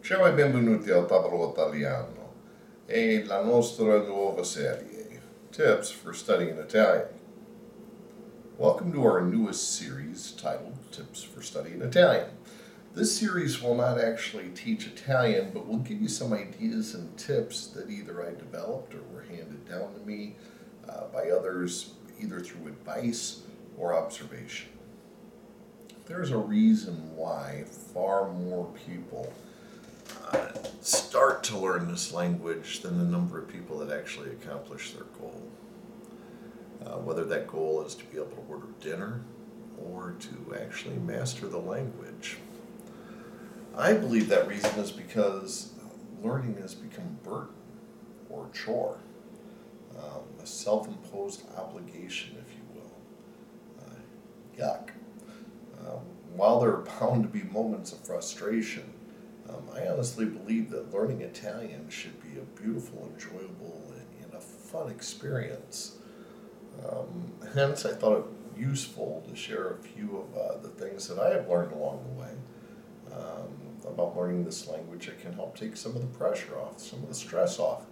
Ciao e benvenuti al Tavolo Italiano e la nostra nuova serie, Tips for Studying Italian. Welcome to our newest series titled Tips for Studying Italian. This series will not actually teach Italian, but will give you some ideas and tips that either I developed or were handed down to me by others, either through advice or observation. There's a reason why far more people start to learn this language than the number of people that actually accomplish their goal. Whether that goal is to be able to order dinner or to actually master the language. I believe that reason is because learning has become a burden or a chore, a self-imposed obligation, if you will. Yuck. While there are bound to be moments of frustration, I honestly believe that learning Italian should be a beautiful, enjoyable, and a fun experience. Hence, I thought it useful to share a few of the things that I have learned along the way about learning this language that can help take some of the pressure off, some of the stress off,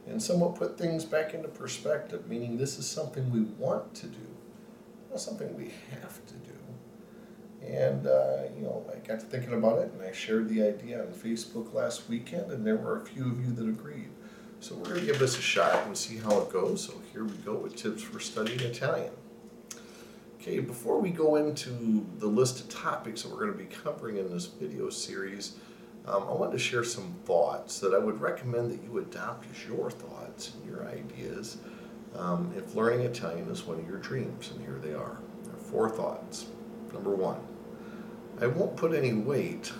and somewhat put things back into perspective, meaning this is something we want to do, not something we have to do. And, I got to thinking about it, and I shared the idea on Facebook last weekend, and there were a few of you that agreed. So we're going to give this a shot and see how it goes. So here we go with tips for studying Italian. Okay, before we go into the list of topics that we're going to be covering in this video series, I wanted to share some thoughts that I would recommend that you adopt as your thoughts and your ideas if learning Italian is one of your dreams. And here they are. There are 4 thoughts. Number 1. I won't put any weight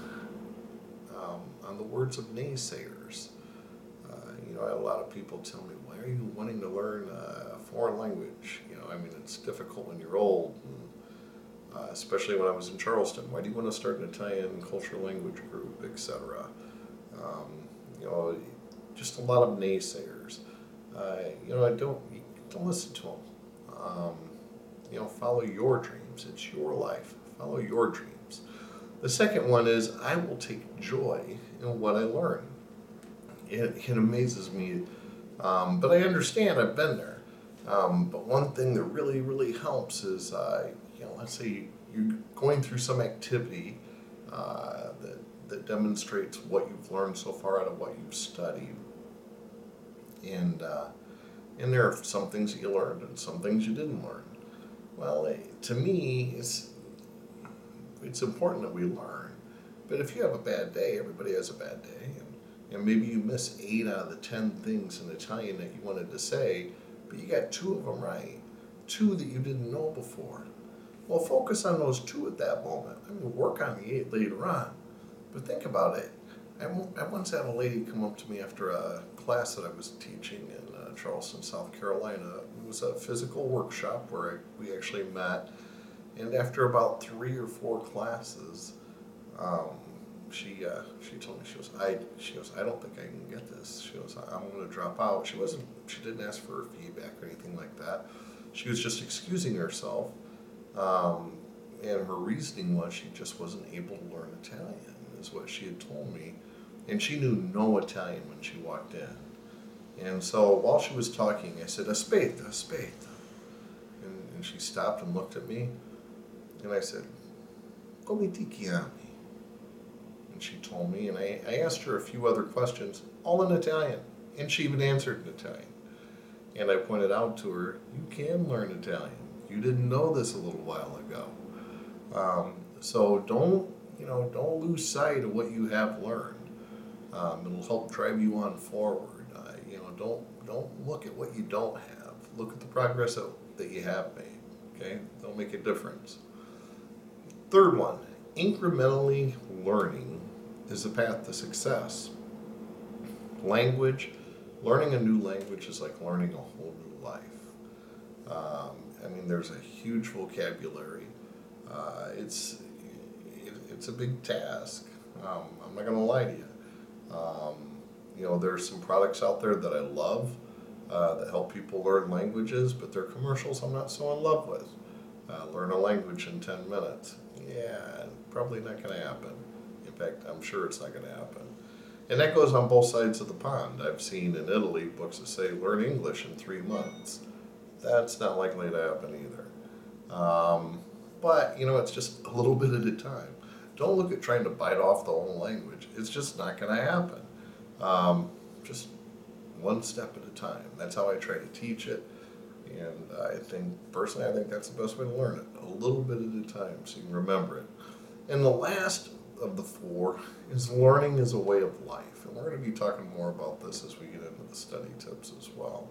on the words of naysayers. I had a lot of people tell me, why are you wanting to learn a foreign language? It's difficult when you're old, and, especially when I was in Charleston. Why do you want to start an Italian cultural language group, etc.? Just a lot of naysayers. Don't listen to them. Follow your dreams. It's your life. Follow your dreams. The second one is, I will take joy in what I learn. It amazes me, but I understand, I've been there. But one thing that really, really helps is, let's say you're going through some activity that demonstrates what you've learned so far out of what you've studied. And there are some things that you learned and some things you didn't learn. Well, to me, it's important that we learn. But if you have a bad day, everybody has a bad day. And maybe you miss 8 out of the 10 things in Italian that you wanted to say, but you got 2 of them right. 2 that you didn't know before. Well, focus on those 2 at that moment. Work on the 8 later on. But think about it. I once had a lady come up to me after a class that I was teaching in Charleston, South Carolina. It was a physical workshop where we actually met. And after about 3 or 4 classes, she told me, she goes, I don't think I can get this. She goes, I'm going to drop out. She didn't ask for feedback or anything like that. She was just excusing herself, and her reasoning was she just wasn't able to learn Italian, is what she had told me. And she knew no Italian when she walked in. And so while she was talking, I said, aspetta, aspetta. And she stopped and looked at me, and I said, come ti chiami? And she told me, and I asked her a few other questions, all in Italian, and she even answered in Italian. And I pointed out to her, you can learn Italian. You didn't know this a little while ago. So don't lose sight of what you have learned. It'll help drive you on forward. Don't look at what you don't have. Look at the progress that you have made. Okay, they'll make a difference. Third one, incrementally learning is the path to success. Learning a new language is like learning a whole new life. There's a huge vocabulary. It's a big task. I'm not going to lie to you. There's some products out there that I love that help people learn languages, but their commercials I'm not so in love with. Learn a language in 10 minutes. Yeah, probably not going to happen. In fact, I'm sure it's not going to happen. And that goes on both sides of the pond. I've seen in Italy books that say learn English in 3 months. That's not likely to happen either. But, it's just a little bit at a time. Don't look at trying to bite off the whole language. It's just not going to happen. Just one step at a time. That's how I try to teach it. And personally, I think that's the best way to learn it. A little bit at a time so you can remember it. And the last of the four is learning as a way of life. And we're going to be talking more about this as we get into the study tips as well.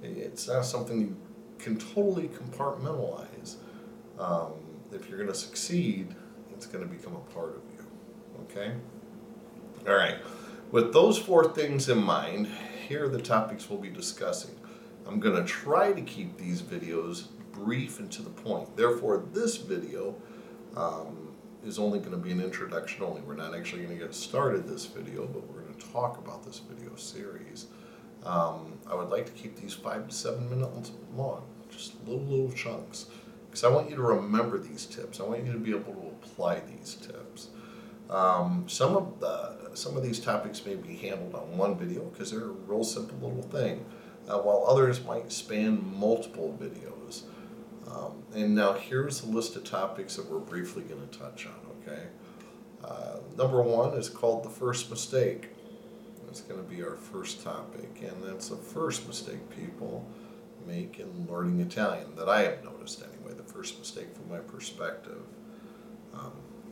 It's not something you can totally compartmentalize. If you're going to succeed, it's going to become a part of you. Okay? All right. With those four things in mind, here are the topics we'll be discussing. I'm going to try to keep these videos brief and to the point. Therefore, this video is only going to be an introduction only. We're not actually going to get started this video, but we're going to talk about this video series. I would like to keep these 5 to 7 minutes long, just little chunks, because I want you to remember these tips. I want you to be able to apply these tips. Some of these topics may be handled on one video because they're a real simple little thing, while others might span multiple videos. And now here's the list of topics that we're briefly going to touch on, okay? Number one is called the first mistake. That's going to be our first topic, and that's the first mistake people make in learning Italian that I have noticed anyway, the first mistake from my perspective.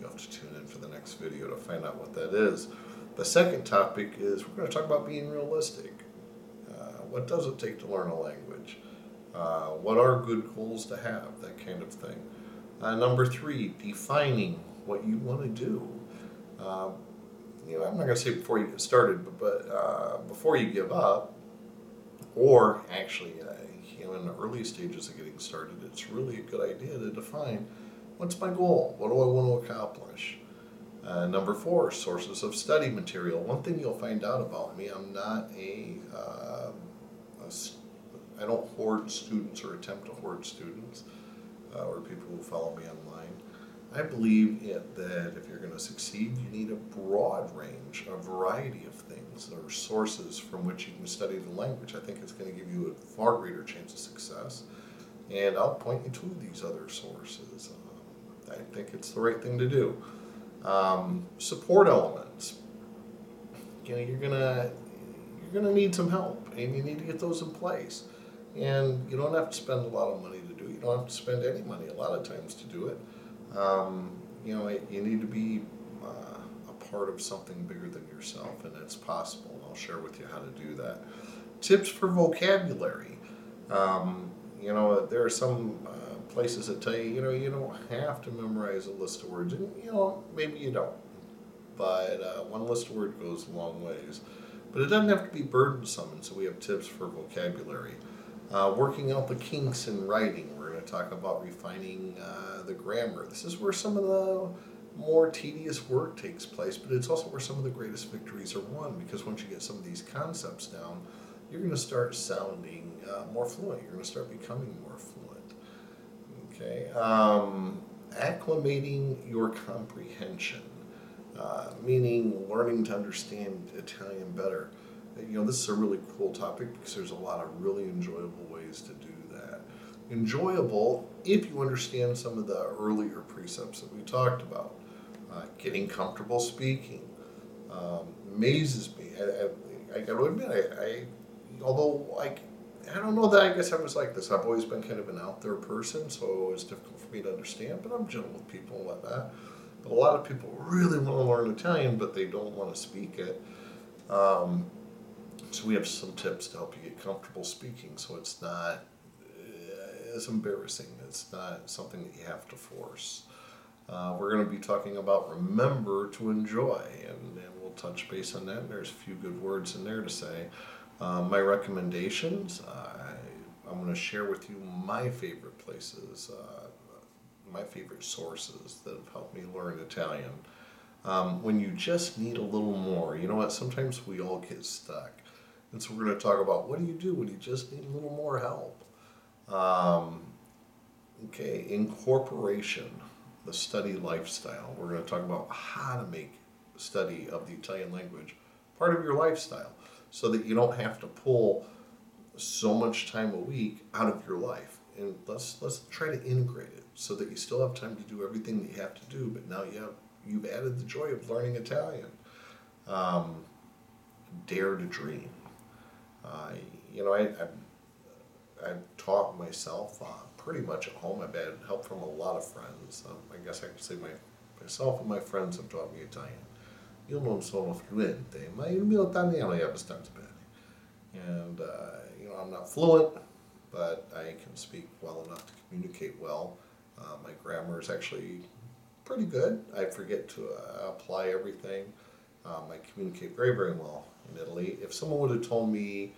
You'll have to tune in for the next video to find out what that is. The second topic is we're going to talk about being realistic. What does it take to learn a language? What are good goals to have? That kind of thing. Number three, defining what you want to do. I'm not going to say before you get started, but before you give up, or actually, in the early stages of getting started, it's really a good idea to define what's my goal? What do I want to accomplish? Number four, sources of study material. One thing you'll find out about me, I'm not I don't hoard students or attempt to hoard students or people who follow me online. I believe that if you're going to succeed, you need a broad range, a variety of things or sources from which you can study the language. I think it's going to give you a far greater chance of success. And I'll point you to these other sources. I think it's the right thing to do. Support elements. You're gonna need some help, and you need to get those in place. And you don't have to spend a lot of money to do it. You don't have to spend any money a lot of times to do it. You need to be a part of something bigger than yourself, and it's possible. And I'll share with you how to do that. Tips for vocabulary. There are some places that tell you, you don't have to memorize a list of words, and maybe you don't. But one list of words goes a long ways. But it doesn't have to be burdensome, and so we have tips for vocabulary. Working out the kinks in writing. We're going to talk about refining the grammar. This is where some of the more tedious work takes place, but it's also where some of the greatest victories are won, because once you get some of these concepts down, you're going to start sounding more fluent. You're going to start becoming more fluent. Okay. Acclimating your comprehension. Meaning learning to understand Italian better. This is a really cool topic because there's a lot of really enjoyable ways to do that. Enjoyable if you understand some of the earlier precepts that we talked about. Getting comfortable speaking amazes me. I got to admit, although I don't know that I guess I was like this. I've always been kind of an out there person, so it's difficult for me to understand, but I'm gentle with people and whatnot. But a lot of people really want to learn Italian, but they don't want to speak it. So we have some tips to help you get comfortable speaking, so it's not as embarrassing. It's not something that you have to force. We're going to be talking about remember to enjoy, and we'll touch base on that. There's a few good words in there to say. My recommendations, I'm going to share with you my favorite places, my favorite sources that have helped me learn Italian. When you just need a little more, you know what, sometimes we all get stuck. And so we're going to talk about what do you do when you just need a little more help. Incorporation, the study lifestyle. We're going to talk about how to make study of the Italian language part of your lifestyle, so that you don't have to pull so much time a week out of your life. And let's try to integrate it so that you still have time to do everything that you have to do, but now you've added the joy of learning Italian. Um, Dare to dream. Uh, you know, I've taught myself pretty much at home. I've had help from a lot of friends. I guess I could say myself and my friends have taught me Italian. Io non sono fluente, ma il mio italiano è abbastanza bene. And, I'm not fluent, but I can speak well enough to communicate well. My grammar is actually pretty good. I forget to apply everything. I communicate very, very well in Italy. If someone would have told me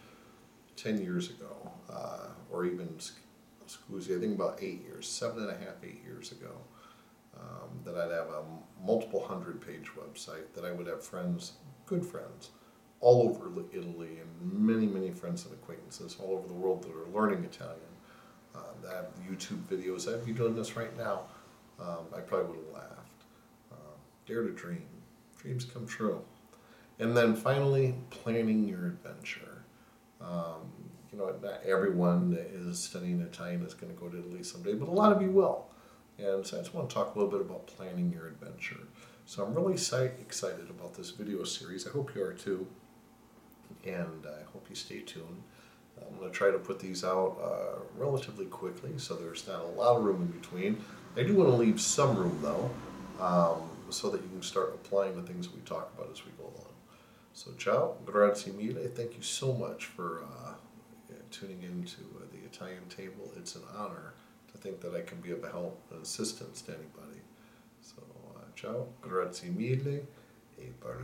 10 years ago, or even, I think about 8 years, 7.5, 8 years ago, that I'd have a multiple 100-page website, that I would have friends, good friends, all over Italy, and many, many friends and acquaintances all over the world that are learning Italian, that have YouTube videos. I'd be doing this right now. I probably would have laughed. Dare to dream. Dreams come true. And then finally, planning your adventure. Not everyone that is studying Italian is going to go to Italy someday, but a lot of you will. And so I just want to talk a little bit about planning your adventure. So I'm really excited about this video series. I hope you are too. And I hope you stay tuned. I'm going to try to put these out relatively quickly, so there's not a lot of room in between. I do want to leave some room, though, so that you can start applying the things we talk about as we go along. So ciao, grazie mille. Thank you so much for tuning into the Italian Table. It's an honor to think that I can be of help and assistance to anybody. So ciao, grazie mille, e parliamo.